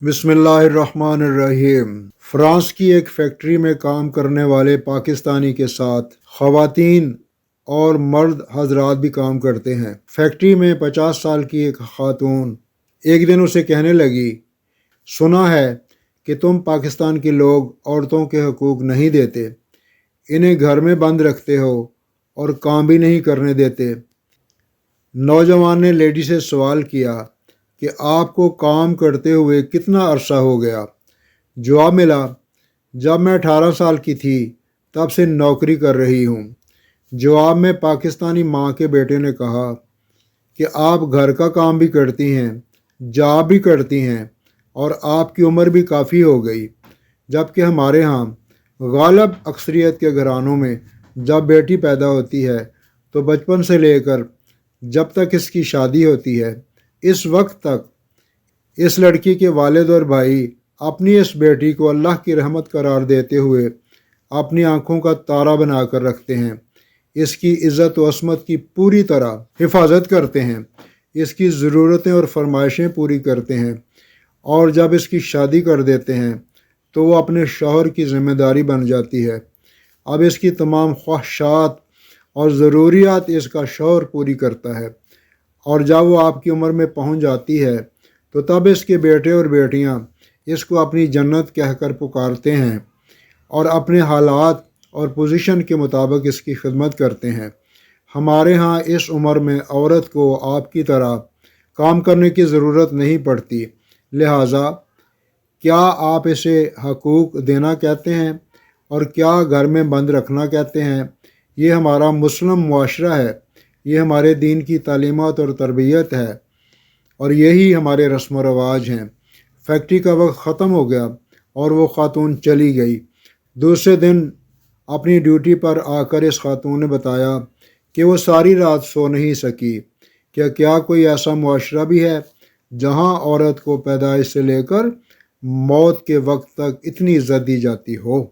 بسم اللہ الرحمن الرحیم۔ فرانس کی ایک فیکٹری میں کام کرنے والے پاکستانی کے ساتھ خواتین اور مرد حضرات بھی کام کرتے ہیں۔ فیکٹری میں 50 سال کی ایک خاتون ایک دن اسے کہنے لگی، سنا ہے کہ تم پاکستان کے لوگ عورتوں کے حقوق نہیں دیتے، انہیں گھر میں بند رکھتے ہو اور کام بھی نہیں کرنے دیتے۔ نوجوان نے لیڈی سے سوال کیا کہ آپ کو کام کرتے ہوئے کتنا عرصہ ہو گیا؟ جواب ملا، جب میں 18 سال کی تھی تب سے نوکری کر رہی ہوں۔ جواب میں پاکستانی ماں کے بیٹے نے کہا کہ آپ گھر کا کام بھی کرتی ہیں، جاب بھی کرتی ہیں اور آپ کی عمر بھی کافی ہو گئی، جبکہ ہمارے ہاں غالب اکثریت کے گھرانوں میں جب بیٹی پیدا ہوتی ہے تو بچپن سے لے کر جب تک اس کی شادی ہوتی ہے اس وقت تک اس لڑکی کے والد اور بھائی اپنی اس بیٹی کو اللہ کی رحمت قرار دیتے ہوئے اپنی آنکھوں کا تارا بنا کر رکھتے ہیں، اس کی عزت و عصمت کی پوری طرح حفاظت کرتے ہیں، اس کی ضرورتیں اور فرمائشیں پوری کرتے ہیں، اور جب اس کی شادی کر دیتے ہیں تو وہ اپنے شوہر کی ذمہ داری بن جاتی ہے۔ اب اس کی تمام خواہشات اور ضروریات اس کا شوہر پوری کرتا ہے، اور جب وہ آپ کی عمر میں پہنچ جاتی ہے تو تب اس کے بیٹے اور بیٹیاں اس کو اپنی جنت کہہ کر پکارتے ہیں اور اپنے حالات اور پوزیشن کے مطابق اس کی خدمت کرتے ہیں۔ ہمارے ہاں اس عمر میں عورت کو آپ کی طرح کام کرنے کی ضرورت نہیں پڑتی، لہٰذا کیا آپ اسے حقوق دینا کہتے ہیں اور کیا گھر میں بند رکھنا کہتے ہیں؟ یہ ہمارا مسلم معاشرہ ہے، یہ ہمارے دین کی تعلیمات اور تربیت ہے، اور یہی ہمارے رسم و رواج ہیں۔ فیکٹری کا وقت ختم ہو گیا اور وہ خاتون چلی گئی۔ دوسرے دن اپنی ڈیوٹی پر آ کر اس خاتون نے بتایا کہ وہ ساری رات سو نہیں سکی۔ کیا کوئی ایسا معاشرہ بھی ہے جہاں عورت کو پیدائش سے لے کر موت کے وقت تک اتنی عزت دی جاتی ہو؟